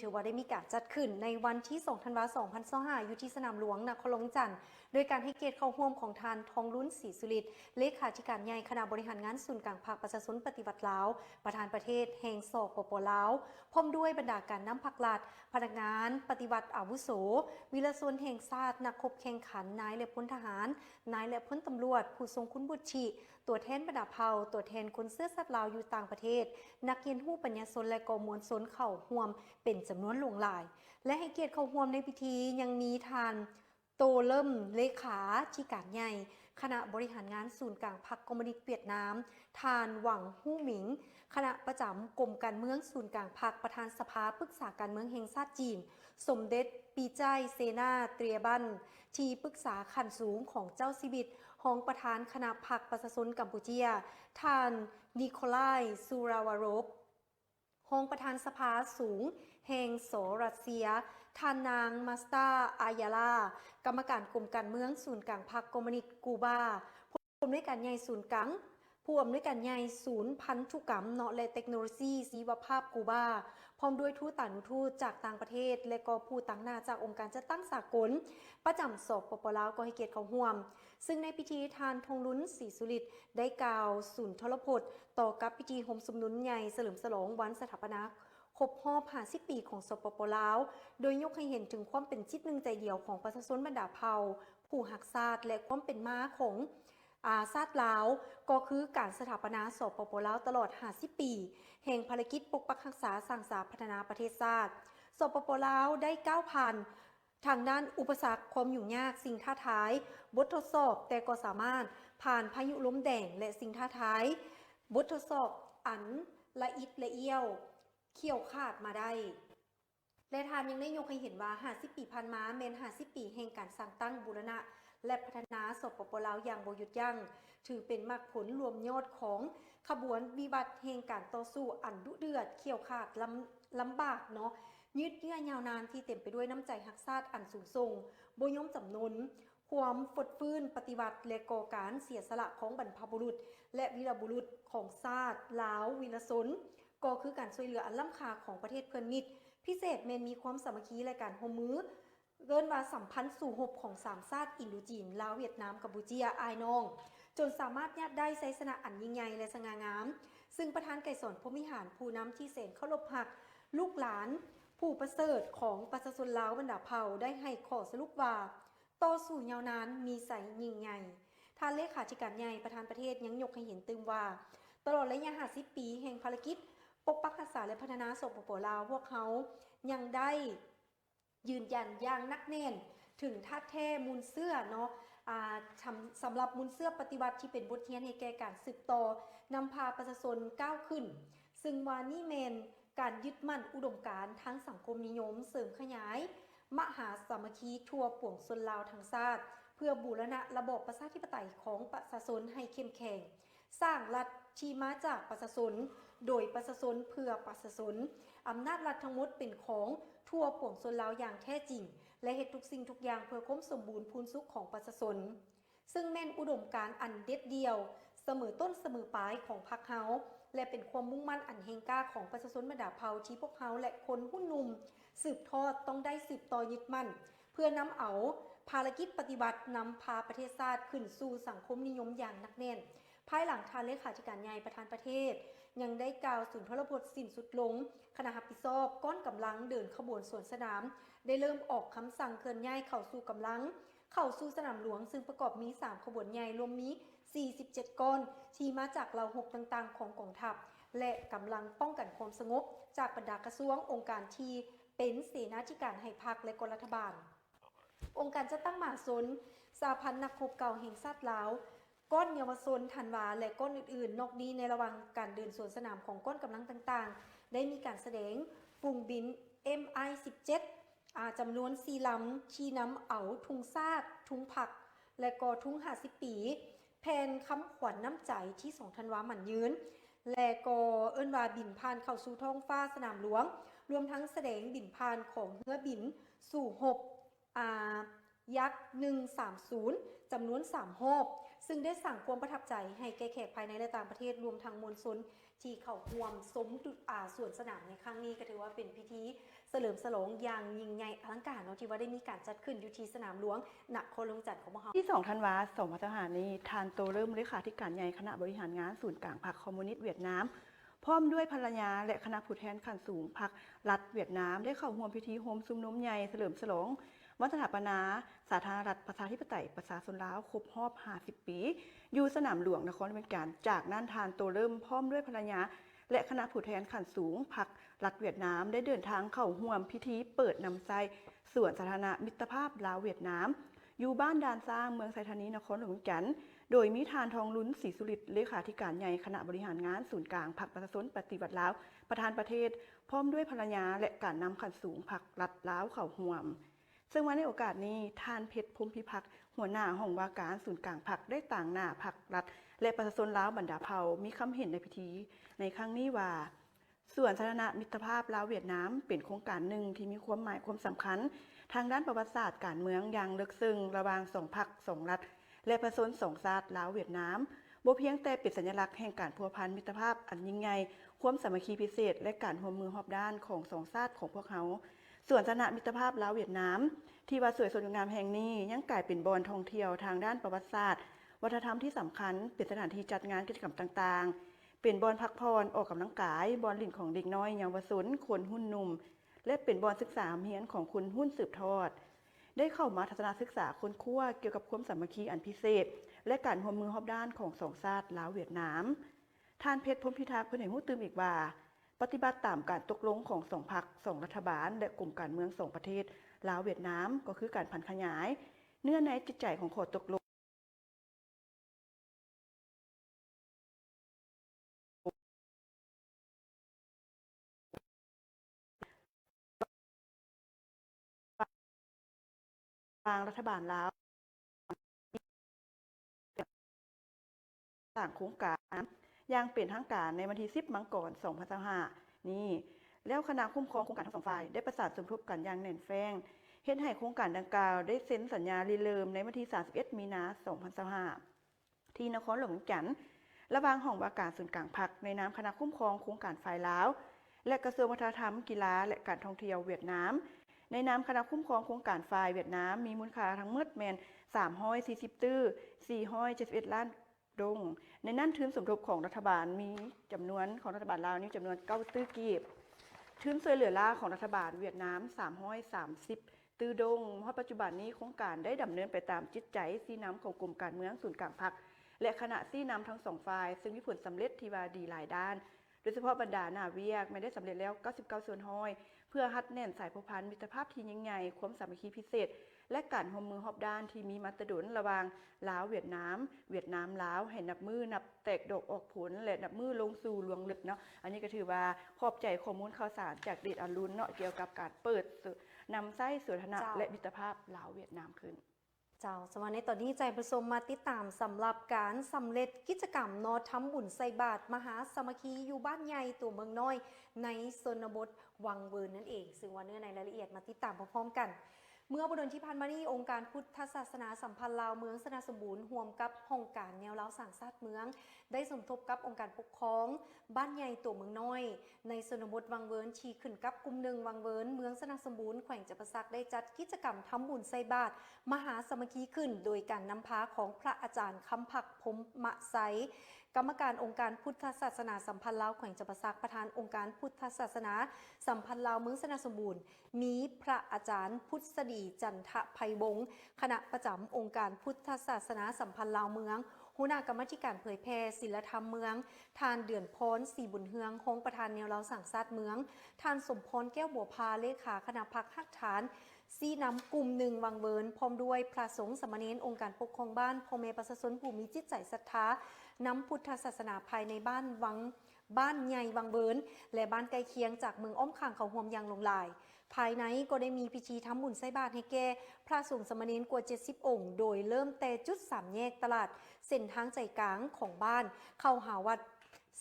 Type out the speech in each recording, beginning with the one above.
ถือว่าได้มีการจัดขึ้นในวันที่2ธันวาคม2025อยู่ที่สนามหลวงนครหลวงจันทร์โดยการให้เกียรติเข้าร่วมของทานทองลุ้นศรีสุริตเลขาธิการใหญ่คณะบริหารงานศูนย์กลางภาคประชาชนปฏิวัติลาวประธานประเทศแห่งสปป.ลาวพร้อมด้วยบรรดาการนำภาครัฐพนักงานปฏิวัติอาวุโสวีรชนแห่งชาตินักรบแข่งขันนายและพลทหารนายและพลตำรวจผู้ทรงคุณวุฒิตัวแทนบรรดาเผ่าตัวแทนคนเสื้อสัตว์ลาวอยู่ต่างประเทศนักเรียนผู้ปัญญาชนและกองมวลชนเข้าร่วมเป็นจำนวนหลวงหลายและให้เกียรติเข้าร่วมในพิธียังมีทานโตเลิ่มเลขาธิการใหญ่คณะบริหารงานศูนย์กลางพรรคคอมมิวนิสต์เวียดนามทานหวังฮู้หมิงคณะประจำกรมการเมืองศูนย์กลางพรรคประธานสภาปรึกษาการเมืองแห่งชาติจีนสมเด็จปีใจเซนาเตรียบันที่ปรึกษาขั้นสูงของเจ้าชีวิตรองประธานคณะพรรคประชาชนกัมพูชีทานนิโคลายซูราวารบรองประธานสภาสูงแห่งโสรัสเซียทานนางมาสตาอายาลากรรมการกรมการเมืองศูนย์กลางพรรคคอมมิวนิสต์กูบาผู้อำนวยการใหญ่ศูนย์กลางผู้อำนวยการใหญ่ศูนย์พันธุกรรมและเทคโนโลยีชีวภาพกูบาพร้อมด้วยทูตต่างทูตจากต่างประเทศและก็ผู้ต่างหน้าจากองค์การจัดตั้งสากลประจำสปป.ลาวก็ให้เกียรติเข้าร่วมซึ่งในพิธีทานทองลุ้นศรีสุริตได้กล่าวสุนทรพจน์ต่อกับพิธีโฮมสมนุนใหญ่เฉลิมฉลองวันสถาปนาครบรอบ50 ปีของสปป.ลาวโดยยกให้เห็นถึงความเป็นจิตหนึ่งใจเดียวของประชาชนบรรดาเผ่าผู้หักชาติและความเป็นมาของชาติลาวก็คือการสถาปนาสปป.ลาวตลอด50 ปีแห่งภารกิจปกปักรักษาสร้างสรรค์พัฒนาประเทศชาติสปป.ลาวได้ก้าวผ่านทางด้านอุปสรรคความยุ่งยากสิ่งท้าทายบททดสอบแต่ก็สามารถผ่านพายุลมแดงและสิ่งท้าทายบททดสอบอันละอิดละเอี้ยวเขี่ยวขาดมาได้และทานยังได้ยกให้เห็นว่า50 ปีผ่านมาแม้น50 ปีแห่งการสร้างตั้งบูรณะและพัฒนาสปป.ลาวอย่างบ่หยุดยั้งถือเป็นมรรคผลรวมยอดของขบวนวิบัติแห่งการต่อสู้อันดุเดือดเขี่ยวขาดลำบากเนาะยืดเยื้อยาวนานที่เต็มไปด้วยน้ำใจรักชาติอันสูงส่งบ่ยอมจำนนความฟดฟื้นปฏิวัติและก่อการเสียสละของบรรพบุรุษและวีรบุรุษของชาติลาววีรชนก็คือการช่วยเหลืออันล้ำค่าของประเทศเพื่อนมิตรพิเศษแม้นมีความสามัคคีและการร่วมมือเกินว่าสัมพันธ์สู่หบของ3ชาติอินโดจีนลาวเวียดนามกัมพูชีอายน้องจนสามารถยัดได้ไซสนะอันยิ่งใหญ่และสง่างามซึ่งประธานไก่สอนพรหมิหารผู้นำที่แสนเคารพหักลูกหลานผู้ประเสริฐของประชาชนลาวบรรดาเผ่าได้ให้ข้อสรุปว่าต่อสู้ยาวนานมีใสยิ่งใหญ่ท่านเลขาธิการใหญ่ประธานประเทศยังยกให้เห็นตึงว่าตลอดระยะ50 ปีแห่งภารกิจปกปักรักษาและพัฒนาสปป.ลาวพวกเขายังได้ยืนยันอย่างนักแน่นถึงท่าแท้มูลเสื้อเนาะสำหรับมูลเสื้อปฏิวัติที่เป็นบทเรียนให้แก่การสืบต่อนำพาประชาชนก้าวขึ้นซึ่งว่านี่เมนการยึดมั่นอุดมการณ์ทั้งสังคมนิยมเสริมขยายมหาสามัคคีทั่วปวงชนลาวทั้งชาติเพื่อบูรณะระบอบประชาธิปไตยของประชาชนให้เข้มแข็งสร้างรัฐที่มาจากประชาชนโดยประชาชนเพื่อประชาชนอำนาจรัฐทั้งหมดเป็นของทั่วปวงชนลาวอย่างแท้จริงและเฮ็ดทุกสิ่งทุกอย่างเพื่อความสมบูรณ์พูนสุขของประชาชนซึ่งแม่นอุดมการณ์อันเด็ดเดียวเสมอต้นเสมอปลายของพรรคเฮาและเป็นความมุ่งมั่นอันแห่งกล้าของประชาชนบรรดาเผ่าที่พวกเขาและคนหุ้นนุ่มสืบทอดต้องได้สืบต่อยึดมั่นเพื่อนำเอาภารกิจปฏิบัตินำพาประเทศชาติขึ้นสู่สังคมนิยมอย่างหนักแน่นภายหลังทานเลขาธิการใหญ่ประธานประเทศยังได้กล่าวสุนทรพจน์สิ้นสุดลงคณะรับผิดชอบก้อนกำลังเดินขบวนสวนสนามได้เริ่มออกคำสั่งเคลื่อนย้ายเข้าสู่กำลังเข้าสู่สนามหลวงซึ่งประกอบมี3ขบวนใหญ่รวมมี47ก้อนที่มาจากเหล่าหกต่างๆของกองทัพและกำลังป้องกันความสงบจากบรรดากระทรวงองค์การที่เป็นเสนาธิการให้พรรคและรัฐบาลองค์การจัดตั้งมหาชนสหพันธ์นักรบเก่าแห่งชาติลาวก้อนเยาวชนธันวาและก้อนอื่นๆนอกนี้ในระหว่างการเดินสวนสนามของก้อนกำลังต่างๆได้มีการแสดงฝูงบิน MI-17 จำนวน4 ลำชี้นำเอาทุงซากทุงผักและก็ทุง50 ปีแผนคำขวัญน้ำใจที่2ธันวาหมั่นยืนและก็เอิ้นว่าบินผ่านเข้าสู่ท้องฟ้าสนามหลวงรวมทั้งแสดงบินผ่านของเรือบินสู่หบยักษ์130จำนวน3 หอบซึ่งได้สั่งความประทับใจให้แก่แขกภายในและต่างประเทศรวมทั้งมวลชน ที่เขาร่วมสมส่วนสนามในครั้งนี้ก็ถือว่าเป็นพิธีเฉลิมฉลองอย่างยิ่งใหญ่อลังการเนาะที่ว่าได้มีการจัดขึ้นอยู่ที่สนามหลวงนครหลวงจันทร์ของเราที่2 ธันวาคม 2565 นี้ทานโตเริ่มเลขาธิการใหญ่คณะบริหารงานศูนย์กลางพรรคคอมมิวนิสต์เวียดนามพร้อมด้วยภรรยาและคณะผู้แทนขั้นสูงพรรครัฐเวียดนามได้เข้าร่วมพิธีโฮมซุมนุมใหญ่เฉลิมฉลองวันสถาปนาสาธารณรัฐประชาธิปไตยประชาชนลาวครบรอบ 50 ปีอยู่สนามหลวงนครเวียดนามจากนั้นทานโตเริ่มพร้อมด้วยภรรยาและคณะผู้แทนขั้นสูงพรรครัฐเวียดนามได้เดินทางเข้าร่วมพิธีเปิดนำไซสวนสาธารณะมิตรภาพลาวเวียดนามอยู่บ้านดานสร้างเมืองไซธานีนครหลวงจันทร์โดยมีทานทองลุ้นศรีสุริตเลขาธิการใหญ่คณะบริหารงานศูนย์กลางพรรคประชาชนปฏิวัติลาวประธานประเทศพร้อมด้วยภรรยาและการนำขั้นสูงพรรครัฐลาวเข้าร่วมซึ่งวันในโอกาสนี้ท่านเพชรพรหมพิพัฒน์หัวหน้าห้องว่าการศูนย์กลางพรรคได้ต่างหน้าพรรครัฐและประชาชนลาวบรรดาเผ่ามีคำเห็นในพิธีในครั้งนี้ว่าส่วนสาธารณะมิตรภาพลาวเวียดนามเป็นโครงการหนึ่งที่มีความหมายความสำคัญทางด้านประวัติศาสตร์การเมืองอย่างลึกซึ้งระหว่างสองพรรคสองรัฐและประชาชนสองชาติลาวเวียดนามบ่เพียงแต่เป็นสัญลักษณ์แห่งการพัวพันมิตรภาพอันยิ่งใหญ่ความสามัคคีพิเศษและการร่วมมือรอบด้านของสองชาติของพวกเขาส่วนสาธารณะมิตรภาพลาวเวียดนามที่ว่าสวยสดงามแห่งนี้ยังกลายเป็นบ่อนท่องเที่ยวทางด้านประวัติศาสตร์วัฒนธรรมที่สำคัญเป็นสถานที่จัดงานกิจกรรมต่างๆเป็นบ่อนพักผ่อนออกกำลังกายบ่อนลิ้นของเด็กน้อยเยาวชนคนหุ่นหนุ่มและเป็นบ่อนศึกษาเฮียนของคนหุ้นสืบทอดได้เข้ามาทัศนศึกษาค้นคว้าเกี่ยวกับความสามัคคีอันพิเศษและการร่วมมือรอบด้านของสองชาติลาวเวียดนามท่านเพชรพรหมพิทักษ์เพิ่นให้รู้ตื่มอีกว่าปฏิบัติตามการตกลงของสองพรรคสองรัฐบาลและกลุ่มการเมืองสองประเทศลาวเวียดนามก็คือการพันขยายเนื้อในจิตใจของข้อตกลงทางรัฐบาลลาวสร้างโครงการอย่างเป็นทางการในวันที่10 มังกร 2025นี้แล้วคณะคุ้มครองโครงการทั้งสองฝ่ายได้ประสานสมทบกันอย่างแน่นแฟ้งเฮ็ดให้โครงการดังกล่าวได้เซ็นสัญญาริเริ่มในวันที่31 มีนาคม 2025ที่นครหลวงจันทร์ระหว่างห้องว่าการศูนย์กลางพรรคในนามคณะคุ้มครองโครงการฝ่ายลาวและกระทรวงวัฒนธรรมกีฬาและการท่องเที่ยวเวียดนามในนามคณะคุ้มครองโครงการฝ่ายเวียดนามมีมูลค่าทั้งหมดแม่น340ตื้อ471 ล้านดงในนั้นทุนสมทบของรัฐบาลมีจำนวนของรัฐบาลลาวนี่จำนวน9ตื้อกีบทุนช่วยเหลือลาวของรัฐบาลเวียดนาม330ตื้อดงเพราะปัจจุบันนี้โครงการได้ดำเนินไปตามจิตใจชี้นำของกลุ่มการเมืองศูนย์กลางพรรคและคณะชี้นำทั้งสองฝ่ายซึ่งมีผลสำเร็จที่ว่าดีหลายด้านโดยเฉพาะบรรดาหน้าเวียกไม่ได้สำเร็จแล้ว99ส่วนห้อยเพื่อฮัดแน่นสายผูกพันมิตรภาพที่ยิ่งใหญ่ความสามัคคีพิเศษและการร่วมมือรอบด้านที่มีมาตรฐานระหว่างลาวเวียดนามลาวให้นับมือนับแตกดอกออกผลและนับมือลงสู่ลวงลึกเนาะอันนี้ก็ถือว่าขอบใจข้อมูลข่าวสารจากเดชอรุณเนาะเกี่ยวกับการเปิดนำไส้สวนธนะและมิตรภาพลาวเวียดนามขึ้นเจ้าสวัสดีตอนนี้ใจประสมมาติดตามสำหรับการสำเร็จกิจกรรมนอทำบุญใส่บาตรมหาสามัคคีอยู่บ้านใหญ่ตัวเมืองน้อยในชนบทวังเวิร์นนั่นเองซึ่งวันนี้ในรายละเอียดมาติดตามพร้อมๆกันเมื่อวันที่ผ่านมานี้องค์การพุทธศาสนาสัมพันธ์ลาวเมืองสนาสมบูรณ์ร่วมกับองค์การแนวเล้าสั่งชาติเมืองได้สมทบกับองค์การปกครองบ้านใหญ่ตัวเมืองน้อยในชนบทวังเวิร์นชีขึ้นกับกลุ่มหนึ่งวังเวิร์นเมืองสนาสมบูรณ์แขวงจับปะซักได้จัดกิจกรรมทำบุญใส่บาตรมหาสามัคคีขึ้นโดยการนำพาของพระอาจารย์คำผักพรหมไสกรรมการองค์การพุทธศาสนาสัมพันธ์ลาวแขวงจับปะซักประธานองค์การพุทธศาสนาสัมพันธ์ลาวเมืองสนาสมบูรณ์มีพระอาจารย์พุทธดีจันทไพวงศ์คณะประจำองค์การพุทธศาสนาสัมพันธ์ลาวเมืองหัวหน้ากรรมการเผยแพร่ศิลธรรมเมืองทานเดือนพรศรีบุญเฮืองคงประธานแนวเราสั่งชาติเมืองทานสมพรแก้วบัวพาเลขาคณะพรรคหักฐานซีนำกลุ่มหนึ่งวังเวิร์นพร้อมด้วยพระสงฆ์สมณีองค์การปกครองบ้านพ่อแม่ประชาชนผู้มีจิตใจศรัทธานำพุทธศาสนาภายในบ้านใหญ่วังเวิร์นและบ้านใกล้เคียงจากเมืองอ้อมข้างเขาห่วมยางลงลายภายในก็ได้มีพิธีทำบุญใส่บาตรให้แก่พระสงฆ์สมณีกว่า70องค์โดยเริ่มแต่จุด3แยกตลาดเส้นทางใจกลางของบ้านเข้าหาวัด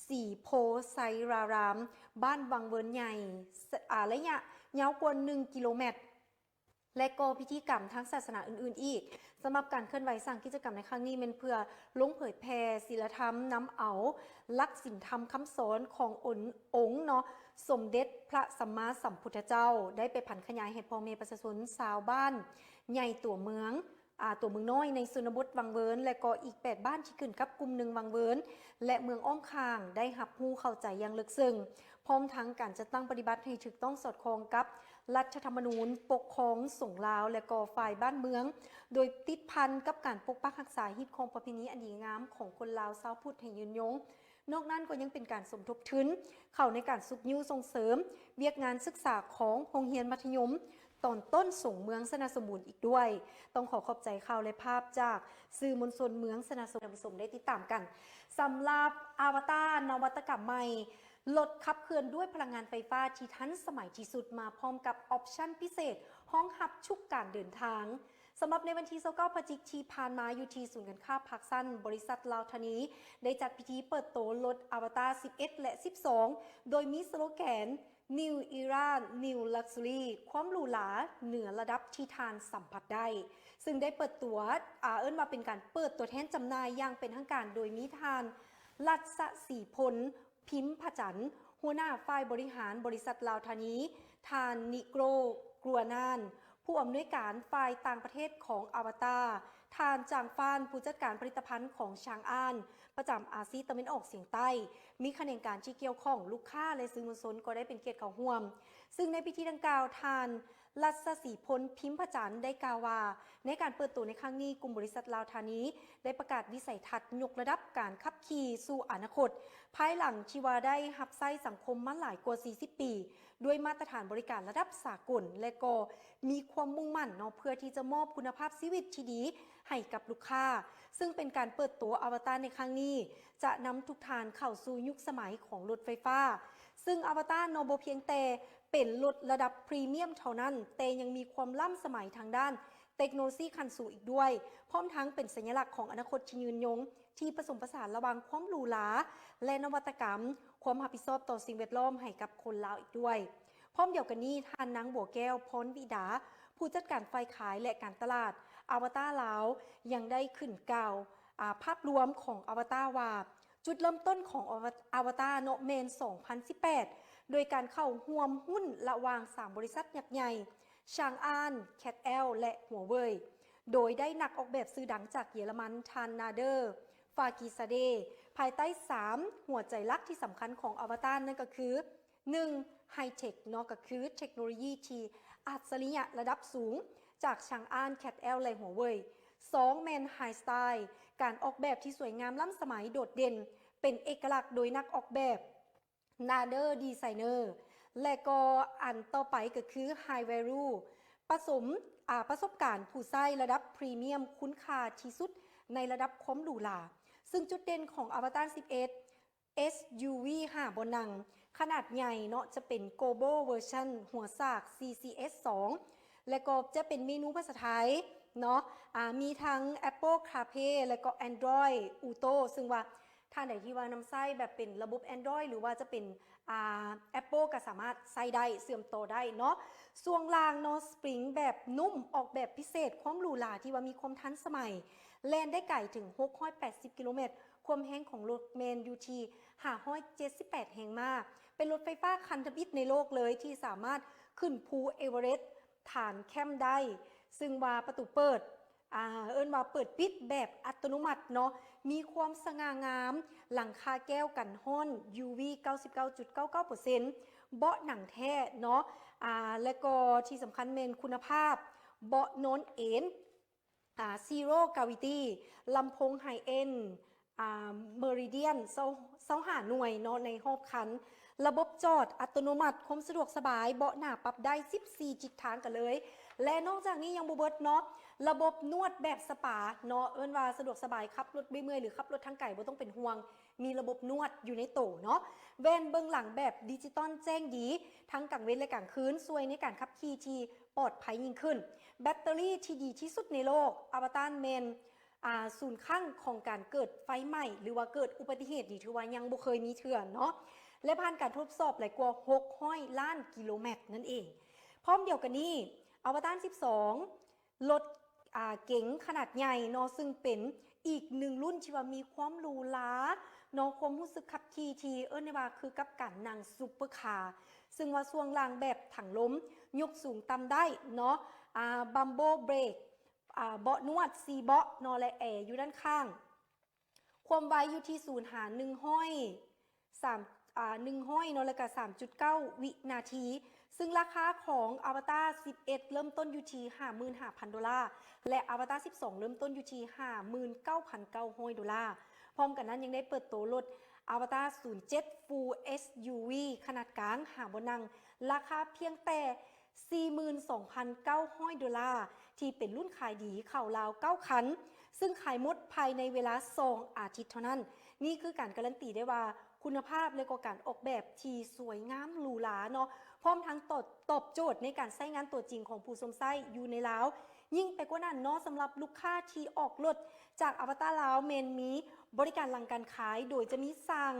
สีโพไซรารามบ้านวังเวิร์นใหญ่ระยะยาวกว่า1 กิโลเมตร และก็พิธีกรรมทางศาสนาอื่นๆอีกสำหรับการเคลื่อนไหวสร้างกิจกรรมในครั้งนี้เป็นเพื่อลงเผยแผ่ศีลธรรมนำเอาลักศีลธรรมคำสอนขององค์เนาะสมเด็จพระสัมมาสัมพุทธเจ้าได้ไปผันขยายให้พ่อแม่ประชาชนชาวบ้านใหญ่ตัวเมืองน้อยในชนบทวังเวิร์นและก็อีก8บ้านที่ขึ้นกับกลุ่มหนึ่งวังเวิร์นและเมืองอ้อมข้างได้รับรู้เข้าใจอย่างลึกซึ้งพร้อมทั้งการจัดตั้งปฏิบัติให้ถูกต้องสอดคล้องกับรัฐธรรมนูญปกครองสงฆ์ลาวและก็ฝ่ายบ้านเมืองโดยติดพันกับการปกปักรักษาฮิตของประเพณีอันดีงามของคนลาวชาวพุทธให้ยืนยงนอกนั้นก็ยังเป็นการสมทบทุนเข้าในการสุขยิ้วส่งเสริมเวียกงานศึกษาของโรงเรียนมัธยมตอนต้นส่งเมืองสนาสมบูรณ์อีกด้วยต้องขอบใจข่าวและภาพจากสื่อมวลชนเมืองสนาสมบูรณ์ได้ติดตามกันสำหรับอวตารนวัตกรรมใหม่รถขับเคลื่อนด้วยพลังงานไฟฟ้าที่ทันสมัยที่สุดมาพร้อมกับออปชั่นพิเศษห้องหับชุกการเดินทางสำหรับในวันที่29 พฤศจิกายนที่ผ่านมาอยู่ที่ศูนย์การค้าพักสั้นบริษัทลาวธานีได้จัดพิธีเปิดโตรถอวตาร11 และ 12 โดยมีสโลแกน New Era New Luxury ความหรูหราเหนือระดับที่ทานสัมผัสได้ซึ่งได้เปิดตัวมาเป็นการเปิดตัวแทนจำหน่ายอย่างเป็นทางการโดยมีทานรัศศรีพลพิมพ์ผจันหัวหน้าฝ่ายบริหารบริษัทลาวธานีทานนิโกรกลัวนานผู้อำนวยการฝ่ายต่างประเทศของอวตารทานจางฟานผู้จัดการผลิตภัณฑ์ของชางอ้านประจำอาซีตะวันออกเฉียงใต้มีคะแนนการที่เกี่ยวข้องลูกค้าและสื่อมวลชนก็ได้เป็นเกียรติเข้าร่วมซึ่งในพิธีดังกล่าวทานรัศศรีพลพิมพ์ผจันได้กล่าวว่าในการเปิดตัวในครั้งนี้กลุ่มบริษัทลาวธานีได้ประกาศวิสัยทัศน์ยกระดับการขับขี่สู่อนาคตภายหลังที่ว่าได้รับใช้สังคมมาหลายกว่า40 ปีด้วยมาตรฐานบริการระดับสากลและก็มีความมุ่งมั่นเพื่อที่จะมอบคุณภาพชีวิตที่ดีให้กับลูกค้าซึ่งเป็นการเปิดตัวอวตารในครั้งนี้จะนำทุกทานเข้าสู่ยุคสมัยของรถไฟฟ้าซึ่งอวตารบ่เพียงแต่เป็นรถระดับพรีเมียมเท่านั้นแต่ยังมีความล้ำสมัยทางด้านเทคโนโลยีขั้นสูงอีกด้วยพร้อมทั้งเป็นสัญลักษณ์ของอนาคตที่ยืนยงที่ผสมผสานระหว่างความหรูหราและนวัตกรรมความรับผิดชอบต่อสิ่งแวดล้อมให้กับคนลาวอีกด้วยพร้อมเดียวกันนี้ท่านนางบัวแก้วพรวิดาผู้จัดการฝ่ายขายและการตลาดอวตารลาวยังได้ขึ้นกล่าวภาพรวมของอวตารว่าจุดเริ่มต้นของอวตารโนเมน 2018 โดยการเข้าร่วมหุ้นระหว่าง3 บริษัทยักษ์ใหญ่ชางอานแคทแอลและหัวเว่ยโดยได้นักออกแบบสื่อดังจากเยอรมันทานนาเดอร์ฟากิซาเดภายใต้3หัวใจหลักที่สำคัญของอวตารนั่นก็คือ 1. ไฮเทคก็คือเทคโนโลยีที่อัจฉริยะระดับสูงจากชางอานแคทแอลและหัวเว่ย 2. แมนไฮสไตล์การออกแบบที่สวยงามล้ำสมัยโดดเด่นเป็นเอกลักษณ์โดยนักออกแบบนาเดอร์ดีไซเนอร์และก็อันต่อไปก็คือ High Value ประสบการณ์ผู้ใช้ระดับพรีเมียมคุ้นค่าที่สุดในระดับความหรูหราซึ่งจุดเด่นของอวตาร11 SUV 5 บนนั่งขนาดใหญ่จะเป็น Global Version หัวซาก CCS 2 และก็จะเป็นเมนูภาษาไทยมีทั้ง Apple CarPlay และก็ Android Auto ซึ่งว่าท่านไหนที่ว่านำไส้แบบเป็นระบบ Android หรือว่าจะเป็นApple ก็สามารถใส่ได้เสื่อมต่อได้ส่วงล่างสปริงแบบนุ่มออกแบบพิเศษความหรูหราที่ว่ามีความทันสมัยแล่นได้ไกลถึง680 กิโลเมตรความแรงของรถเมนยูที578 แรงม้าเป็นรถไฟฟ้าคันทบิดในโลกเลยที่สามารถขึ้นภูเอเวอเรสต์ฐานแคมป์ได้ซึ่งว่าประตูเปิดว่าเปิดปิดแบบอัตโนมัติมีความสง่างามหลังคาแก้วกันห้อน UV 99.99% เบาะหนังแท้และก็ที่สำคัญเป็นคุณภาพเบาะโน้นเอ็นZero Gravity ลำโพงไฮเอ็นเมริเดียน25 หน่วยในรอบคันระบบจอดอัตโนมัติความสะดวกสบายเบาะหน้าปรับได้14 ทิศทางกันเลยและนอกจากนี้ยังบ่เบิดระบบนวดแบบสปาว่าสะดวกสบายขับรถไม่เมื่อยหรือขับรถทางไกลบ่ต้องเป็นห่วงมีระบบนวดอยู่ในโต๊ะแว่นเบื้องหลังแบบดิจิตอลแจ้งดีทั้งกลางเว้นและกลางคืนช่วยในการขับขี่ที่ปลอดภัยยิ่งขึ้นแบตเตอรี่ที่ดีที่สุดในโลกอวตารเมนศูนย์ข้างของการเกิดไฟไหม้หรือว่าเกิดอุบัติเหตุนี่ถือว่ายังบ่เคยมีเถื่อนและผ่านการทดสอบหลายกว่า600 ล้านกิโลเมตรนั่นเองพร้อมเดียวกันนี้ อวตาร12รถเก๋งขนาดใหญ่เนาะซึ่งเป็นอีกหนึ่งรุ่นที่ว่ามีความหรูหราเนาะความรู้สึกขับขี่ที่ในว่าคือกับการนั่งซุปเปอร์คาร์ซึ่งว่าช่วงล่างแบบถังล้มยกสูงต่ำได้เนาะบัมโบเบรกเบาะนวด4เบาะเนาะและแอร์อยู่ด้านข้างความไวอยู่ที่0 หาร 1 ห้อย1 ห้อยเนาะแล้วก็ 3.9 วินาทีซึ่งราคาของอวตาร11เริ่มต้นอยู่ที่ 55,000 ดอลลาร์และอวตาร12เริ่มต้นอยู่ที่ 59,900 ดอลลาร์พร้อมกันนั้นยังได้เปิดตัวรถอวตาร07 Full SUV ขนาดกลางหาบนนั่งราคาเพียงแต่ 42,900 ดอลลาร์ที่เป็นรุ่นขายดีเข่าราว9คันซึ่งขายหมดภายในเวลา2 อาทิตย์เท่านั้นนี่คือการการันตีได้ว่าคุณภาพและก็การออกแบบที่สวยงามหรูหราเนาะพร้อมทั้งตอบโจทย์ในการใช้งานตัวจริงของผู้สวมใส่อยู่ในลาวยิ่งไปกว่านั้นเนาะสำหรับลูกค้าที่ออกรถจากอวตารลาวเมนมีบริการหลังการขายโดยจะมีสั่ง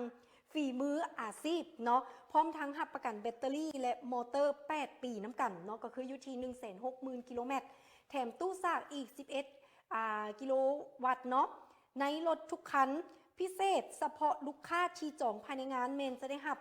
ฝีมืออาชีพเนาะพร้อมทั้งหับประกันแบตเตอรี่และมอเตอร์8ปีน้ำกันเนาะก็คืออยู่ที่ 160,000 กิโลเมตรแถมตู้ซากอีก11กิโลวัตต์เนาะในรถทุกคันพิเศษเฉพาะลูกค้าที่จองภายในงานเมนจะได้หับ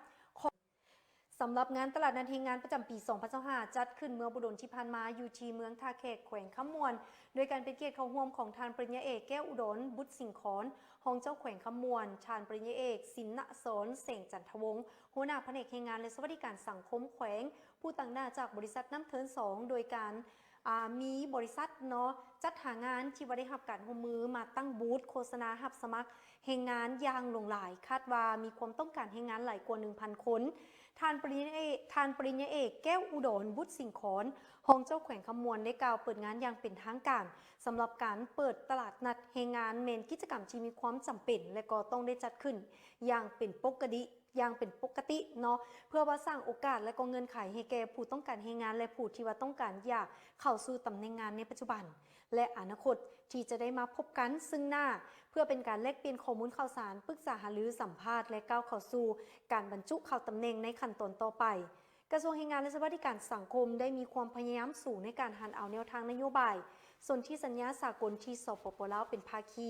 สำหรับงานตลาดนัดแห่งงานประจำปี2025จัดขึ้นเมืองบุดลที่ผ่านมาอยู่ที่เมืองท่าแขกแขวงขมวนโดยการเป็นเกียรติเข้าร่วมของทานปริญญาเอกแก้วอุดรบุตรสิงห์ขอนห้องเจ้าแขวงขมวนทานปริญญาเอกสินณสนเสงจันทวงศ์หัวหน้าแผนกแห่งงานและสวัสดิการสังคมแขวงผู้ตั้งหน้าจากบริษัทน้ำเทิน2โดยการมีบริษัทเนาะจัดหางานที่ว่าได้รับการร่วมมือมาตั้งบูธโฆษณารับสมัครแห่งงานอย่างหลงหลายคาดว่ามีความต้องการแห่งงานหลายกว่า 1,000 คนทานปริญญาเอกแก้วอุดรบุตรสิงห์ขอนห้องเจ้าแขวงขมวนได้กล่าวเปิดงานอย่างเป็นทางการสำหรับการเปิดตลาดนัดแห่งงานเมนกิจกรรมที่มีความจำเป็นและก็ต้องได้จัดขึ้นอย่างเป็นปกติเนาะเพื่อว่าสร้างโอกาสและก็เงินไขให้แก่ผู้ต้องการแห่งงานและผู้ที่ว่าต้องการอยากเข้าสู่ตำแหน่งงานในปัจจุบันและอนาคตที่จะได้มาพบกันซึ่งหน้าเพื่อเป็นการแลกเปลี่ยนข้อมูลข่าวสารปรึกษาหารือสัมภาษณ์และก้าวเข้าสู่การบรรจุเข้าตำแหน่งในขั้นตอนต่อไปกระทรวงแรงงานและสวัสดิการสังคมได้มีความพยายามสูงในการหันเอาแนวทางนโยบายส่วนที่สัญญาสากลที่สปป.ลาวเป็นภาคี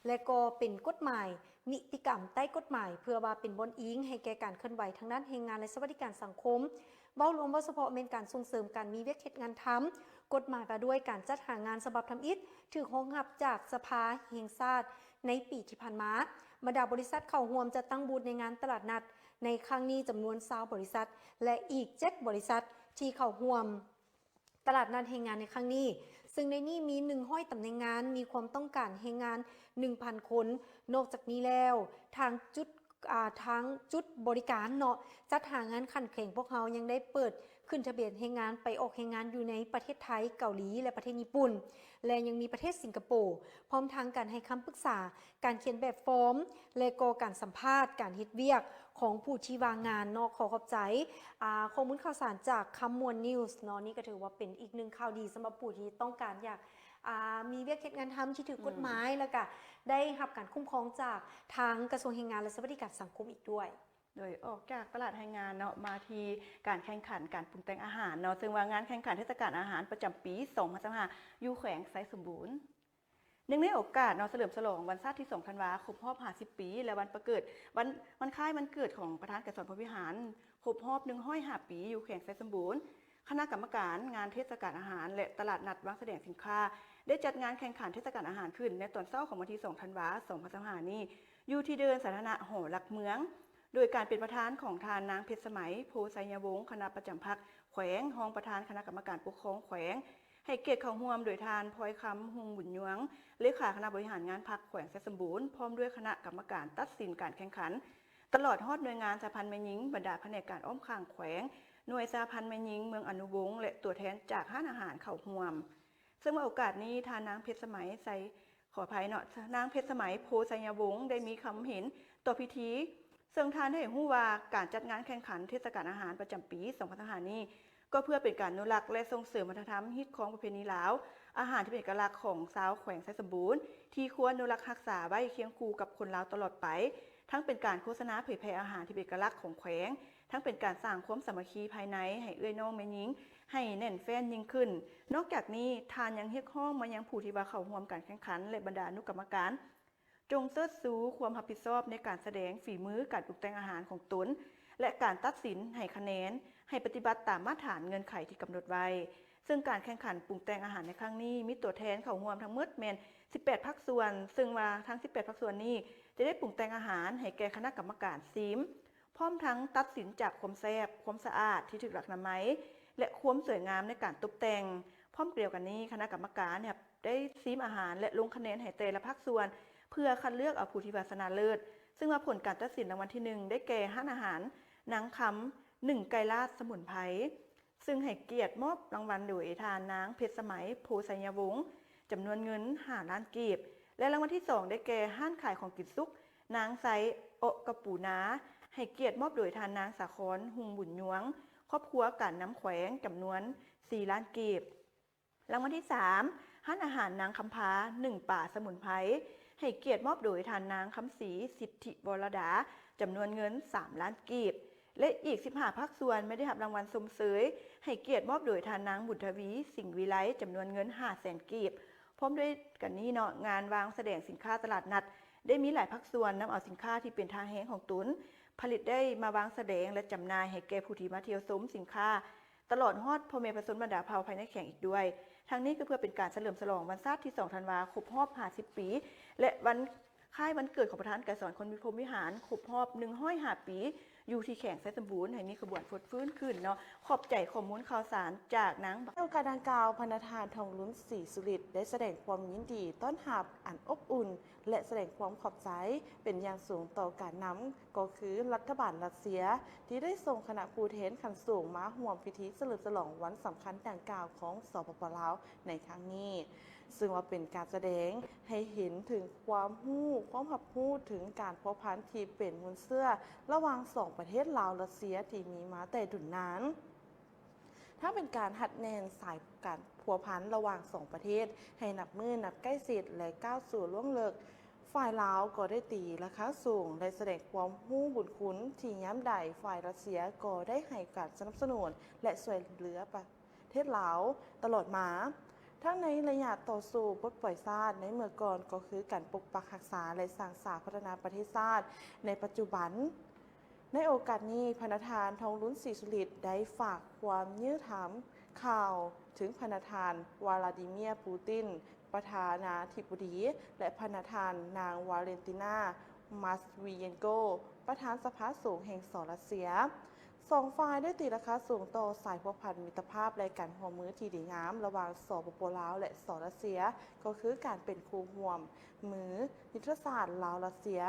และก็เป็นกฎหมายนิติกรรมใต้กฎหมายเพื่อว่าเป็นบนอิงให้แก่การเคลื่อนไหวทางด้านแรงงานและสวัสดิการสังคมเบ้ารวมว่าเฉพาะเป็นการส่งเสริมการมีเวียกเฮ็ดงานทำกฎหมายก็ด้วยการจัดหางานฉบับทำอิฐถือของหับจากสภาแห่งชาติในปีที่ผ่านมาบรรดาบริษัทเข้าร่วมจะตั้งบูธในงานตลาดนัดในครั้งนี้จำนวน20บริษัทและอีก7บริษัทที่เข้าร่วมตลาดนัดแรงงานในครั้งนี้ซึ่งในนี้มี100ตำแหน่งงานมีความต้องการแรงงาน 1,000 คนนอกจากนี้แล้วทางจุดบริการเนาะจัดหางานขันแข่งพวกเขายังได้เปิดขึ้นทะเบียนแรงงานไปออกแรงงานอยู่ในประเทศไทยเกาหลีและประเทศญี่ปุ่นและยังมีประเทศสิงคโปร์พร้อมทั้งการให้คำปรึกษาการเขียนแบบฟอร์มและก็การสัมภาษณ์การเฮ็ดเวียกของผู้ที่วางงานเนาะขอขอบใจข้อมูลข่าวสารจากคำมวลนิวส์เนาะนี่ก็ถือว่าเป็นอีกหนึ่งข่าวดีสำหรับผู้ที่ต้องการอยากมีเวียกเฮ็ดงานทำที่ถือกฎหมายแล้วก็ได้รับการคุ้มครองจากทางกระทรวงแรงงานและสวัสดิการสังคมอีกด้วยโดยออกจากตลาดแรงงานเนาะมาที่การแข่งขันการปรุงแต่งอาหารเนาะซึ่งว่างานแข่งขันเทศกาลอาหารประจำปี2025อยู่แขวงไซสมบูรณ์เนื่องในโอกาสเนาะเฉลิมฉลองวันชาติที่2ธันวาคมครบรอบ50ปีและวันประเกิดวันคล้ายวันเกิดของประธานกสรพรหมวิหารครบรอบ105ปีอยู่แขวงไซสมบูรณ์คณะกรรมการงานเทศกาลอาหารและตลาดนัดวางแสดงสินค้าได้จัดงานแข่งขันเทศกาลอาหารขึ้นในตอนเช้าของวันที่2ธันวาคม2025นี้อยู่ที่เดินสาธารณะหอหลักเมืองโดยการเป็นประธานของทานนางเพชรสมัยโพไซยวงศ์คณะประจำพรรคแขวงรองประธานคณะกรรมการปกครองแขวงให้เกียรติเข้าร่วมโดยทานพลอยคำหงบุญยวงเลขาคณะบริหารงานพรรคแขวงไซสมบูรณ์พร้อมด้วยคณะกรรมการตัดสินการแข่งขันตลอดฮอดหน่วยงานสหพันธ์แม่หญิงบรรดาแผนกการอ้อมข้างแขวงหน่วยสหพันธ์แม่หญิงเมืองอนุวงศ์และตัวแทนจากห้านอาหารเข้าร่วมซึ่งในโอกาสนี้ทานนางเพชรสมัยขออภัยเนาะนางเพชรสมัยโพไซยวงศ์ได้มีคำเห็นต่อพิธีซึ่งทานได้รู้ว่าการจัดงานแข่งขันเทศกาลอาหารประจำปี2025นี้ก็เพื่อเป็นการอนุรักษ์และส่งเสริมวัฒนธรรมฮิตของประเพณีลาวอาหารที่เป็นเอกลักษณ์ของชาวแขวงไซสมบูรณ์ที่ควรอนุรักษ์รักษาไว้เคียงคู่กับคนลาวตลอดไปทั้งเป็นการโฆษณาเผยแพร่อาหารที่เป็นเอกลักษณ์ของแขวงทั้งเป็นการสร้างความสามัคคีภายในให้เอื้อยน้องแม่หญิง ให้แน่นแฟ้นยิ่งขึ้นนอกจากนี้ทานยังเรียกร้องมายังผู้ที่ว่าเข้าร่วมการแข่งขันและบรรดาอนุกรรมการจงเชิดชูความรับผิดชอบในการแสดงฝีมือการปรุงแต่งอาหารของตนและการตัดสินให้คะแนนให้ปฏิบัติตามมาตรฐานเงื่อนไขที่กำหนดไว้ซึ่งการแข่งขันปรุงแต่งอาหารในครั้งนี้มีตัวแทนเข้าร่วมทั้งหมดแม่น18 ภาคส่วนซึ่งว่าทั้ง18 ภาคส่วนนี้จะได้ปรุงแต่งอาหารให้แก่คณะกรรมการซิมพร้อมทั้งตัดสินจากความแซ่บความสะอาดที่ถูกหลักอนามัยและความสวยงามในการตกแต่งพร้อมเดียวกันนี้คณะกรรมการเนี่ยได้ซิมอาหารและลงคะแนนให้แต่ละภาคส่วนเพื่อคัดเลือกเอาผู้ที่ชนะเลิศซึ่งว่าผลการตัดสินรางวัลที่1ได้แก่ห้านอาหารนางคำ1ไก่ลาดสมุนไพรซึ่งให้เกียรติมอบรางวัลโดยทานนางเพชรสมัยโพไสยวงศ์จำนวนเงิน5 ล้านกีบและรางวัลที่2ได้แก่ห้านขายของกินซุกนางไซโอกระปูนาให้เกียรติมอบโดยทานนางสาครหุงบุญยวงครอบครัวกันน้ำแขวงจำนวน4 ล้านกีบรางวัลที่3ห้านอาหารนางคำพา1ป่าสมุนไพรให้เกียรติมอบโดยทานนางคำศรีสิทธิวรดาจำนวนเงิน3 ล้านกีบและอีก15 ภาคส่วนไม่ได้รับรางวัลสมเสยให้เกียรติมอบโดยทานนางบุญทวีสิงห์วิไลจำนวนเงิน500,000 กีบพร้อมด้วยกันนี้เนาะงานวางแสดงสินค้าตลาดนัดได้มีหลายภาคส่วนนำเอาสินค้าที่เป็นทางแห้งของตนผลิตได้มาวางแสดงและจำหน่ายให้แก่ผู้ที่มาเที่ยวชมสินค้าตลอดฮอดพ่อแม่ประชาชนบรรดาเผ่าภายในแข่งอีกด้วยทั้งนี้ก็เพื่อเป็นการเฉลิมฉลองวันชาติที่2 ธันวาคมครบรอบ50 ปีและวันคล้ายวันเกิดของประธานไกรสอนคนพรหมวิหารครบรอบ105 ปีอยู่ที่แข่งไซสมบูรณ์ให้มีขบวนฟดฟื้นขึ้นเนาะขอบใจข้อมูลข่าวสารจากนางในโอกาสดังกล่าวพนทานทองลุ้นศรีสุริตได้แสดงความยินดีต้อนรับอันอบอุ่นและแสดงความขอบใจเป็นอย่างสูงต่อการนำก็คือรัฐบาลรัสเซียที่ได้ส่งคณะผู้แทนขั้นสูงมาร่วมพิธีเฉลิมฉลองวันสำคัญดังกล่าวของสปป.ลาวในครั้งนี้ซึ่งว่าเป็นการแสดงให้เห็นถึงความรับรู้ถึงการพัวพันที่เป็นมวลเสื้อระหว่างสองประเทศลาวรัสเซียที่มีมาแต่ดุนนานถ้าเป็นการหัดแนนสายการพัวพันระหว่างสองประเทศให้นับมือนับใกล้ชิดและก้าวสู่ล่วงเลิกฝ่ายลาวก็ได้ตีราคาสูงและแสดงความบุญคุณที่ย้ำใดฝ่ายรัสเซียก็ได้ให้การสนับสนุนและช่วยเหลือประเทศลาวตลอดมาทั้งในระยะต่อสู้ปลดปล่อยชาติในเมื่อก่อนก็คือการปกปักรักษาและสร้างสรรค์พัฒนาประเทศชาติในปัจจุบันในโอกาสนี้พนทานทองลุ้นศรีสุริตได้ฝากความยื้อถามข่าวถึงพนทานวลาดิเมียร์ปูตินประธานาธิบดีและพนทานนางวาเลนตินามาสวีเยนโกประธานสภาสูงแห่งรัสเซียสองฝ่ายได้ตีราคาสูงต่อสายพัวพันมิตรภาพและการหัวมือที่ดีงามระหว่างสปป.ลาวและรัสเซียก็คือการเป็นคู่ร่วมมือยุทธศาสตร์ลาวรัสเซีย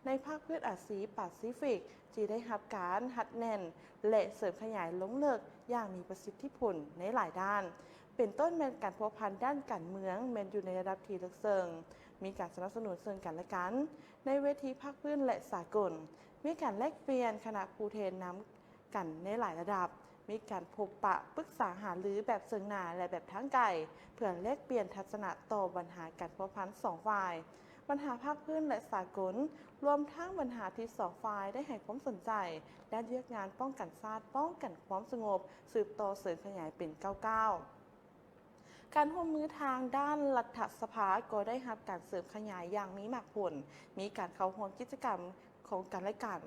ในภาคพื้นอาซีแปซิฟิกที่ได้รับการหัดแน่นและเสริมขยายล้มเลิกอย่างมีประสิทธิผลในหลายด้านเป็นต้นแมนการพัวพันด้านการเมืองแมนอยู่ในระดับที่ลึกซึ้งมีการสนับสนุนซึ่งกันและกันในเวทีภาคพื้นและสากลมีการแลกเปลี่ยนคณะผู้แทนนำกันในหลายระดับมีการพบปะปรึกษาหารือแบบเชิงหน้าและแบบทางไกลเพื่อแลกเปลี่ยนทัศนะต่อปัญหาการพัวพันสองฝ่ายปัญหาภาคพื้นและสากลรวมทั้งปัญหาที่สองฝ่ายได้ให้ความสนใจด้านเรื่องงานป้องกันชาติป้องกันความสงบสืบต่อเสริมขยายเป็นก้าวการร่วมมือทางด้านรัฐสภาก็ได้รับการเสริมขยายอย่างมีมากผลมีการเข้าร่วมกิจกรรมของกันและกัน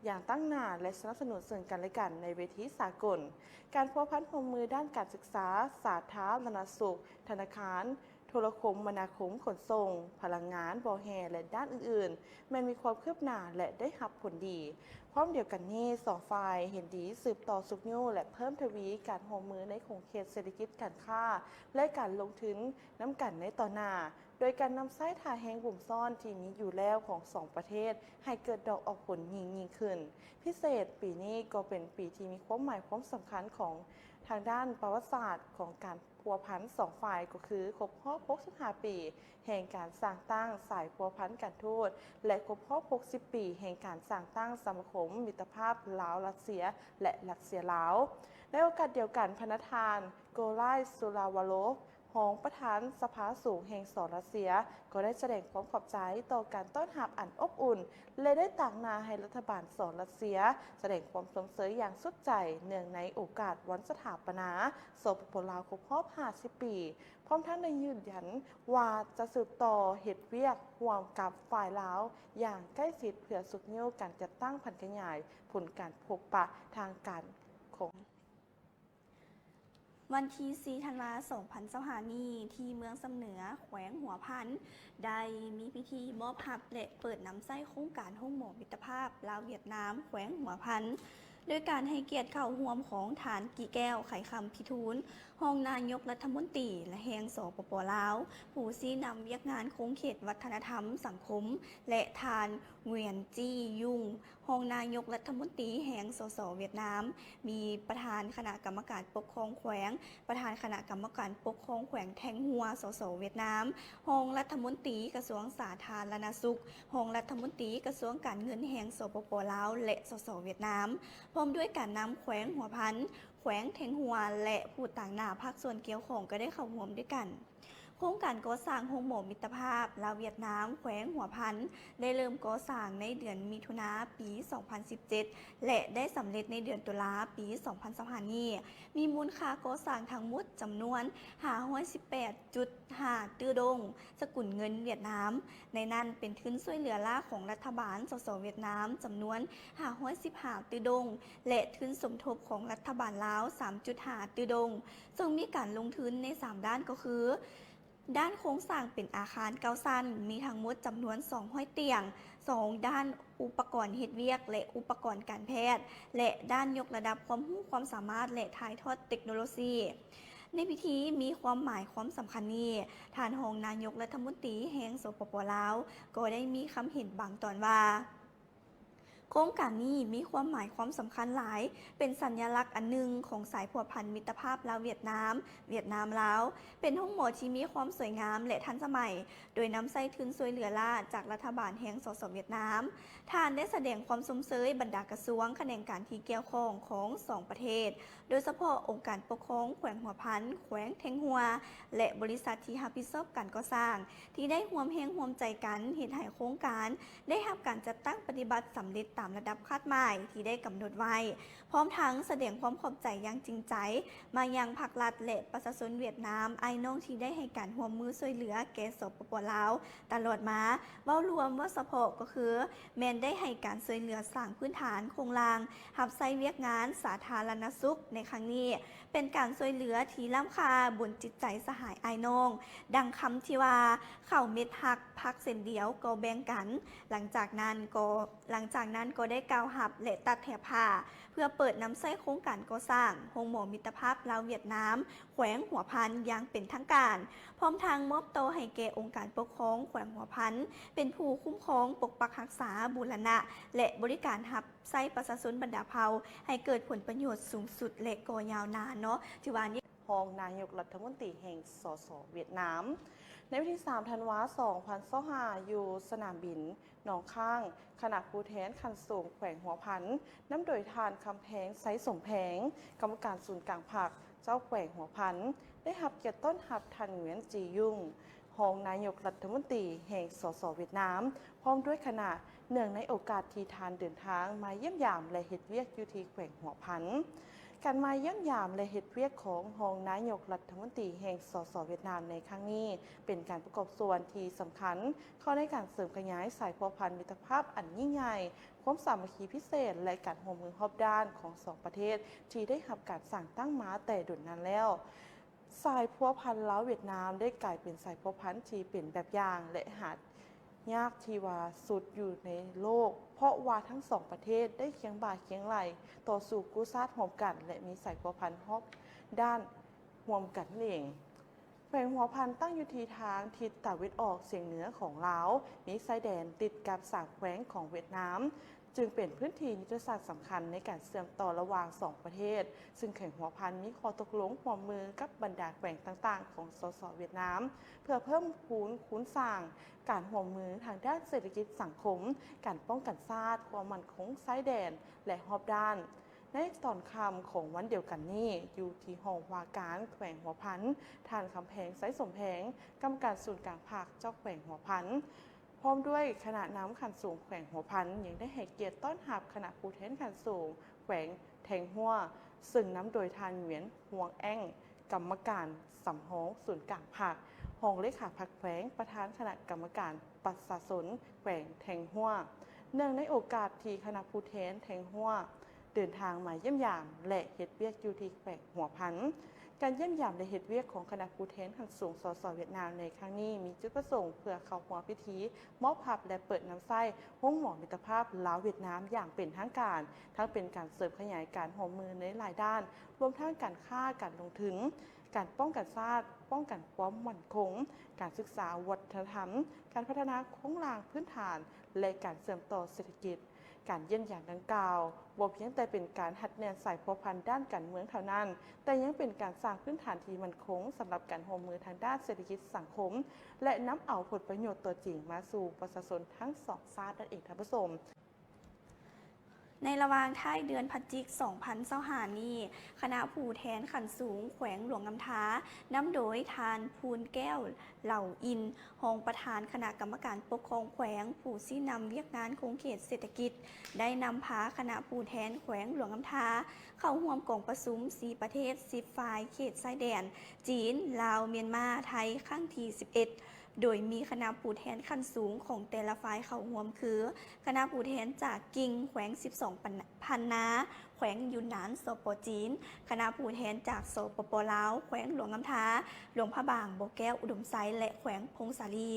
อย่างตั้งหน้าและสนับสนุนซึ่งกันและกันในเวทีสากลการพัวพันร่วมมือด้านการศึกษาสาธารณสุขธนาคารโทรคมนาคมขนส่งพลังงานบ่อแห่และด้านอื่นๆมันมีความคืบหน้าและได้รับผลดีพร้อมเดียวกันนี้สองฝ่ายเห็นดีสืบต่อสุขนิ้วและเพิ่มทวีการร่วมมือในของเขตเศรษฐกิจการค้าและการลงทุนน้ำกันในต่อหน้าโดยการนำไส้ถ่าแห้งบุ่มซ่อนที่มีอยู่แล้วของสองประเทศให้เกิดดอกออกผลยิ่งขึ้นพิเศษปีนี้ก็เป็นปีที่มีความหมายความสำคัญของทางด้านประวัติศาสตร์ของการพัวพันสองฝ่ายก็คือครบรอบ65 ปีแห่งการสร้างตั้งสายพัวพันการทูตและครบรอบ60 ปีแห่งการสร้างตั้งสมาคมมิตรภาพลาวรัสเซียและรัสเซียลาวในโอกาสเดียวกันพนทานโกไลสุราวโลฟร รองประธานสภาสูงแห่งสหรัสเซียก็ได้แสดงความขอบใจต่อการต้อนรับอันอบอุ่นและได้ต่างนาให้รัฐบาลสหรัสเซียแสดงความสมเสยอย่างสุดใจเนื่องในโอกาสวันสถาปนาสปป.ลาวครบรอบ 50 ปี พร้อมทั้งได้ยืนยันว่าจะสืบต่อเหตุเวียกร่วมกับฝ่ายลาวอย่างใกล้ชิดเพื่อสุดโยกการจัดตั้งพันธขยายผลการพบปะทางการของ วันที่4 ธันวาคม 2025 นี้ที่เมืองสำเหนือแขวงหัวพันได้มีพิธีมอบหับและเปิดน้ำไส้โครงการห้องหมอมิตรภาพลาวเวียดนามแขวงหัวพันโดยการให้เกียรติเข้าร่วมของฐานกี่แก้วไขคำพิทูลรองนายกรัฐมนตรีและแห่งสปป.ลาวผู้ชี้นำเวียกงานโครงเขตวัฒนธรรมสังคมและทานเวียนจี้ยุ่งรองนายกรัฐมนตรีแห่งสสเวียดนาม มีประธานคณะกรรมการปกครองแขวงประธานคณะกรรมการปกครองแขวงแทงหัวสสเวียดนามรองรัฐมนตรีกระทรวงสาธารณสุขรองรัฐมนตรีกระทรวงการเงินแห่งสปป.ลาวและสสเวียดนามพร้อมด้วยการนำแขวงหัวพันแขวงแทงหัวและผู้ต่างหน้าภาคส่วนเกี่ยวข้องก็ได้เข้าร่วมด้วยกันโครงการก่อสร้างโฮงหมอมิตรภาพลาวเวียดนามแขวงหัวพันได้เริ่มก่อสร้างในเดือนมิถุนายนปี 2017 และได้สำเร็จในเดือนตุลาปี 2025 นี้มีมูลค่าก่อสร้างทั้งหมดจำนวน 518.5 ตื้อดงสกุลเงินเวียดนามในนั้นเป็นทุนช่วยเหลือล่าของรัฐบาลสสเวียดนามจำนวน515ตื้อดงและทุนสมทบของรัฐบาลลาว 3.5 ตื้อดงซึ่งมีการลงทุนใน 3 ด้านก็คือด้านโครงสร้างเป็นอาคาร9ชั้นมีทั้งหมดจำนวน200เตียง2ด้านอุปกรณ์เฮ็ดเวียกและอุปกรณ์การแพทย์และด้านยกระดับความรู้ความสามารถและถ่ายทอดเทคโนโลยีในพิธีมีความหมายความสำคัญนี้ท่านรองนายกรัฐมนตรีแห่งสปป.ลาวก็ได้มีคำเห็นบางตอนว่าโครงการนี้มีความหมายความสำคัญหลายเป็นสัญลักษณ์อันหนึ่งของสายพัวพันมิตรภาพลาวเวียดนามลาวเป็นห้องหมอที่มีความสวยงามและทันสมัยโดยนำไส้ทุนช่วยเหลือล่าจากรัฐบาลแห่งสสเวียดนามท่านได้แสดงความสมเสยบรรดากระทรวงแขนงการที่เกี่ยวข้องของ2ประเทศโดยเฉพาะองค์การปกครองแขวงหัวพันแขวงแทงหัวและบริษัทที่รับผิดชอบการก่อสร้างที่ได้ร่วมแรงร่วมใจกันเฮ็ดให้โครงการได้รับการจัดตั้งปฏิบัติสำเร็จตามระดับคาดหมายที่ได้กำหนดไว้พร้อมทั้งแสดงความขอบใจอย่างจริงใจมายังภาครัฐและประชาชนเวียดนามไอ้น้องที่ได้ให้การร่วมมือช่วยเหลือแก่สปป.ลาวตลอดมาเว้ารวมว่าสปป.ก็คือแม้นได้ให้การช่วยเหลือสร้างพื้นฐานโครงรางรับใช้เวียกงานสาธารณสุขในครั้งนี้เป็นการช่วยเหลือที่ล้ำค่าบนจิตใจสหายไอ้น้องดังคำที่ว่าเข้าเม็ดหักพักเส้นเดียวก็แบ่งกันหลังจากนั้นก็ได้กล่าวหับและตัดแถบผ้าเพื่อเปิดน้ำไส้โครงการก่อสร้างโฮงหมอมิตรภาพลาวเวียดนามแขวงหัวพันอย่างเป็นทางการพร้อมทางมอบโตให้แก่องค์การปกครองแขวงหัวพันเป็นผู้คุ้มครองปกปักรักษาบูรณะและบริการรับใช้ประชาชนบรรดาเผ่าให้เกิดผลประโยชน์สูงสุดและก่อยาวนานเนาะที่ว่านี้รองนายกรัฐมนตรีแห่งสสเวียดนามในวันที่ 3 ธันวาคม 2025 อยู่สนามบินหนองข้างคณะผู้แทนคันสูงแขวงหัวพันนำโดยทานคำแพงไซสมแพงกรรมการศูนย์กลางผักเจ้าแขวงหัวพันได้รับเกียรติต้อนรับทันเหวียนจียุ่งรองนายกรัฐมนตรีแห่งสสเวียดนามพร้อมด้วยคณะเนื่องในโอกาสที่ทานเดินทางมาเยี่ยมยามและเฮ็ดเวียกอยู่ที่แขวงหัวพันการมาเยี่ยมยามและเฮ็ดเวียกของรองนายกรัฐมนตรีแห่งสสเวียดนามในครั้งนี้เป็นการประกอบส่วนที่สำคัญเข้าในการเสริมขยายสายพัวพันมิตรภาพอันยิ่งใหญ่ความสามัคคีพิเศษและการร่วมมือรอบด้านของ2ประเทศที่ได้รับการสั่งตั้งมาแต่ดุจนั้นแล้วสายพัวพันลาวเวียดนามได้กลายเป็นสายพัวพันที่เป็นแบบอย่างและหายากที่ว่าสุดอยู่ในโลกเพราะว่าทั้งสองประเทศได้เคียงบ่าเคียงไหลต่อสู่กู้ซาดห่วมกันและมีสายพัวพันรอบด้านห่วมกันนั่นเองแขวงหัวพันตั้งอยู่ที่ทางทิศตะวันออกเฉียงเหนือของลาวมีชายแดนติดกับ3แขวงของเวียดนามจึงเป็นพื้นที่ยุทธศาสตร์สำคัญในการเชื่อมต่อระหว่าง2ประเทศซึ่งแขวงหัวพันมีข้อตกลงร่วมมือกับบรรดาแขวงต่างๆของสสเวียดนามเพื่อเพิ่มคูณสร้างการร่วมมือทางด้านเศรษฐกิจสังคมการป้องกันชาติความมั่นคงชายแดนและรอบด้าน ในตอนค่ำของวันเดียวกันนี้อยู่ที่ห้องว่าการแขวงหัวพันท่านคำแพงไซสมแพงกรรมการศูนย์กลางภาคเจ้าแขวงหัวพันพร้อมด้วยคณะน้ำขันสูงแขวงหัวพันยังได้ให้เกียรติต้อนรับคณะผู้แทนขันสูงแขวงแทงหัวซึ่งนำโดยทานเหวียนห่วงแองกรรมการสำห้องศูนย์กลางภาคห้องเลขาพักแขวงประธานคณะกรรมการประชาชนแขวงแทงหัวเนื่องในโอกาสที่คณะผู้แทนแทงหัวเดินทางมาเยี่ยมยามและเฮ็ดเวียกอยู่ที่แขวงหัวพันการเยี่ยมยามและเฮ็ดเวียกของคณะผู้แทนขั้นสูงสสเวียดนามในครั้งนี้มีจุดประสงค์เพื่อเข้าหัวพิธีมอบภาพและเปิดน้ำไส้ห้องหมอมิตรภาพลาวเวียดนามอย่างเป็นทางการทั้งเป็นการเสริมขยายการร่วมมือในหลายด้านรวมทั้งการค้าการลงทุนการป้องกันชาติป้องกันความมั่นคงการศึกษาวัฒนธรรมการพัฒนาโครงสร้างพื้นฐานและการเสริมต่อเศรษฐกิจการเยี่ยมยามดังกล่าวบ่เพียงแต่เป็นการหัดแนวสายพัวพันด้านการเมืองเท่านั้นแต่ยังเป็นการสร้างพื้นฐานที่มั่นคงสำหรับการร่วมมือทางด้านเศรษฐกิจสังคมและนำเอาผลประโยชน์ตัวจริงมาสู่ประชาชนทั้งสองชาตินั่นเองท่านผู้ชมในระหว่างท้ายเดือนพฤศจิกายน2025นี้คณะผู้แทนขันสูงแขวงหลวงน้ำท้านำโดยทานพูนแก้วเหล่าอินรองประธานคณะกรรมการปกครองแขวงผู้ชี้นำเวียกงานโครงเขตเศรษฐกิจได้นำพาคณะผู้แทนแขวงหลวงน้ำท้าเข้าร่วมกองประชุม4ประเทศ10ฝ่ายเขตชายแดนจีนลาวเมียนมาไทยครั้งที่11โดยมีคณะผู้แทนขั้นสูงของแต่ละฝ่ายเข้าร่วมคือคณะผู้แทนจากกิ่งแขวง12พันนาแขวงยุนนานสปจีนคณะผู้แทนจากสปปลาวแขวงหลวงน้ำท้าหลวงพระบางโบแก้วอุดมไซและแขวงพงสาลี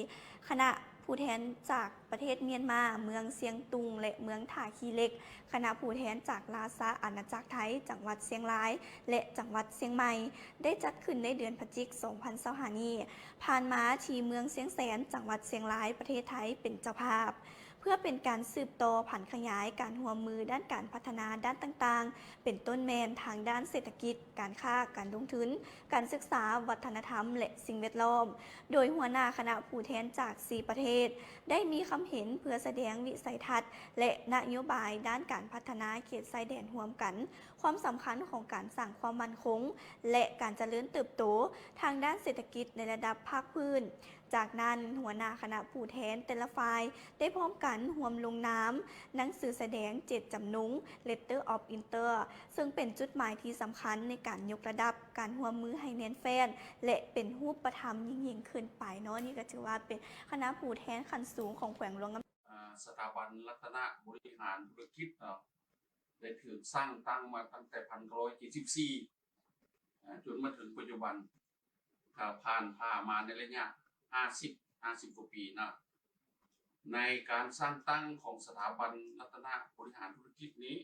คณะผู้แทนจากประเทศเมียนมาเมืองเซียงตุงและเมืองท่าขี้เหล็กคณะผู้แทนจากลาซาอาณาจักรไทยจังหวัดเชียงรายและจังหวัดเชียงใหม่ได้จัดขึ้นในเดือนพฤศจิกายน2025นี้ผ่านมาที่เมืองเชียงแสนจังหวัดเชียงรายประเทศไทยเป็นเจ้าภาพเพื่อเป็นการสืบต่อผันขยายการร่วมมือด้านการพัฒนาด้านต่างๆเป็นต้นแมนทางด้านเศรษฐกิจการค้าการลงทุนการศึกษาวัฒนธรรมและสิ่งแวดล้อมโดยหัวหน้าคณะผู้แทนจาก4ประเทศได้มีคำเห็นเพื่อแสดงวิสัยทัศน์และนโยบายด้านการพัฒนาเขตชายแดนร่วมกันความสำคัญของการสร้างความมั่นคงและการเจริญเติบโตทางด้านเศรษฐกิจในระดับภาคพื้นจากนั้นหัวหน้าคณะผู้แทนแต่ละฝ่ายได้พร้อมกันร่วมลงนามหนังสือแสดงเจตจำนง Letter of Intent ซึ่งเป็นจุดหมายที่สำคัญในการยกระดับการร่วมมือให้แน่นแฟ้นและเป็นรูปธรรมยิ่งขึ้นไปเนาะนี่ก็ถือว่าเป็นคณะผู้แทนขั้นสูงของแขวงหลวงสถาบันรัตนบริหารธุรกิจได้ถูกสร้างตั้งมาตั้งแต่1974จนมาถึงปัจจุบันผ่านมาในระยะ50 กว่าปีนะในการสร้างตั้งของสถาบันรัตนบริหารธุรกิจนี้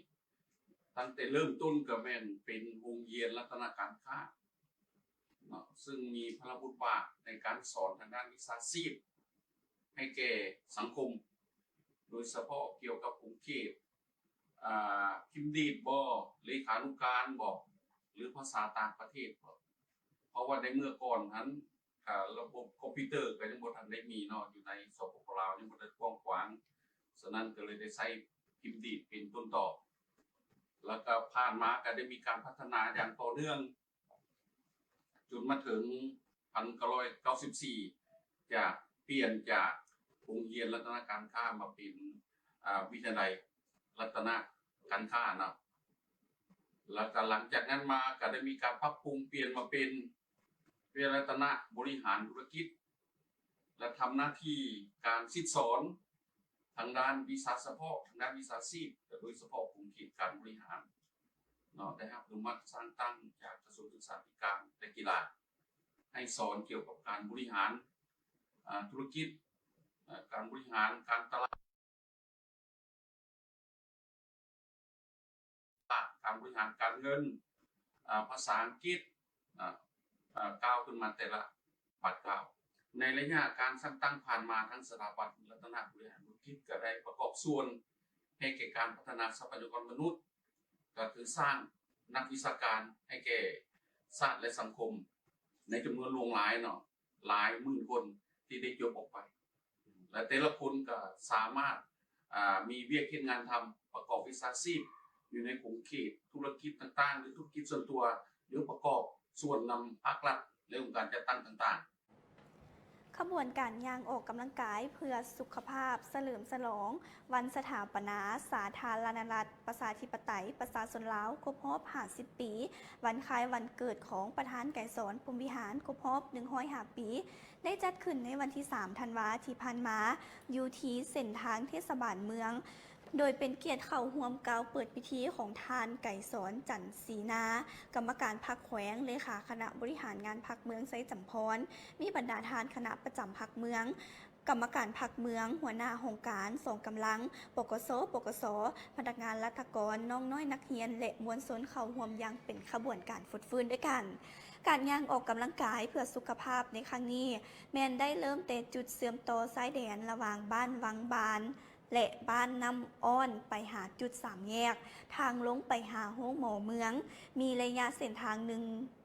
ตั้งแต่เริ่มต้นก็เป็นวงเวียนรัตนการค้าซึ่งมีพระบทบาทในการสอนทางด้านวิชาชีพให้แก่สังคมโดยเฉพาะเกี่ยวกับกรุงเทพพิมพ์ดีดบ่เลขานุการบ่หรือภาษาต่างประเทศเพราะว่าในเมื่อก่อนนั้นระบบคอมพิวเตอร์ก็ยังบ่ทันได้มีเนาะอยู่ในสปปลาวยังบ่ได้กว้างขวางฉะนั้นก็เลยได้ใช้พิมพ์ดีดเป็นต้นต่อแล้วก็ผ่านมาก็ได้มีการพัฒนาอย่างต่อเนื่องจนมาถึง1994จะเปลี่ยนจากโรงเรียนรัตนการค้ามาเป็นวิทยาลัยรัตนการค้านะแล้วก็หลังจากนั้นมาก็ได้มีการปรับปรุงเปลี่ยนมาเป็นวิทยาลัยรัตนบริหารธุรกิจและทำหน้าที่การศึกษาทางด้านวิชาเฉพาะทางด้านวิชาชีพโดยเฉพาะกลุ่มกิจการบริหารเนาะได้รับอนุมัติสร้างตั้งจากกระทรวงศึกษาธิการและกีฬาให้สอนเกี่ยวกับการบริหารธุรกิจการบริหารการตลาดการบริหารการเงินภาษาอังกฤษก้าวขึ้นมาแต่ละปัดก้าวในระยะการสร้างตั้งผ่านมาทั้งสถาบันรัตนบริหารธุรกิจก็ได้ประกอบส่วนให้แก่การพัฒนาทรัพยากรมนุษย์ก็คือสร้างนักวิชาการให้แก่ศาสตร์และสังคมในจำนวนหลายหมื่นคนที่ได้จบออกไปและแต่ละคนก็สามารถมีเวียกเฮ็ดงานทำประกอบวิชาชีพ อยู่ในของเขตธุรกิจต่างๆหรือธุรกิจส่วนตัวหรือประกอบส่วนนำภาครัฐในองค์การจัดตั้งต่างๆ ขบวนการย่างออกกำลังกายเพื่อสุขภาพเฉลิมฉลอง วันสถาปนาสาธารณรัฐประชาธิปไตยประชาชนลาวครบรอบ50 ปี วันคล้ายวันเกิดของประธานไกรสอนพรหมวิหารครบรอบ105 ปี ได้จัดขึ้นในวันที่ 3 ธันวาคมที่ผ่านมาอยู่ที่เส้นทางเทศบาลเมือง โดยเป็นเกียรติเข้าร่วมกล่าวเปิดพิธีของทานไก่สอนจันทร์ศรีนา กรรมการพรรคแขวงเลขาคณะบริหารงานพรรคเมืองไซจำพร มีบรรดาทานคณะประจำพรรคเมือง กรรมการพรรคเมือง หัวหน้าโครงการส่งกำลัง ปกส ปกส พนักงานรัฐกร น้องน้อยนักเรียน และมวลชนเข้าร่วมอย่างเป็นขบวนการฟุดฟื้นด้วยกัน การย่างออกกำลังกายเพื่อสุขภาพในครั้งนี้แมนได้เริ่มแต่จุดเสื่อมต่อสายแดนระหว่างบ้านวังบานและบ้านน้ำอ้อนไปหาจุด3 แยก ทางลงไปหาโฮงหมอเมือง มีระยะเส้นทาง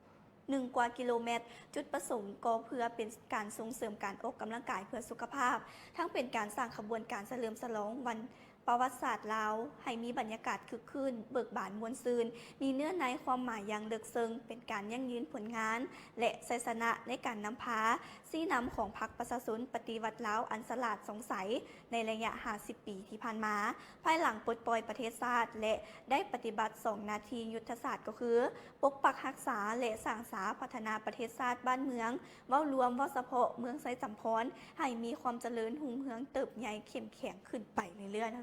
1 กว่ากิโลเมตร จุดประสงค์ก็เพื่อเป็นการส่งเสริมการออกกำลังกายเพื่อสุขภาพ ทั้งเป็นการสร้างขบวนการเฉลิมฉลองวันประวัติศาสตร์ลาวให้มีบรรยากาศคึกคืนเบิกบานมวลซืน มีเนื้อในความหมายอย่างลึกซึ้งเป็นการยั่งยืนผลงาน และชัยชนะในการนำพาซี่นำของพรรคประชาชนปฏิวัติลาวอันสลาดสงสัยในระยะ50 ปีที่ผ่านมา ภายหลังปลดปล่อยประเทศชาติและได้ปฏิบัติ2 นาทียุทธศาสตร์ก็คือ ปกปักรักษาและสร้างสาพัฒนาประเทศชาติบ้านเมืองเว้ารวมเว้าเฉพาะเมืองไซจำพรให้มีความเจริญหุ่งเฮืองเติบใหญ่เข้มแข็งขึ้นไปเรื่อยๆ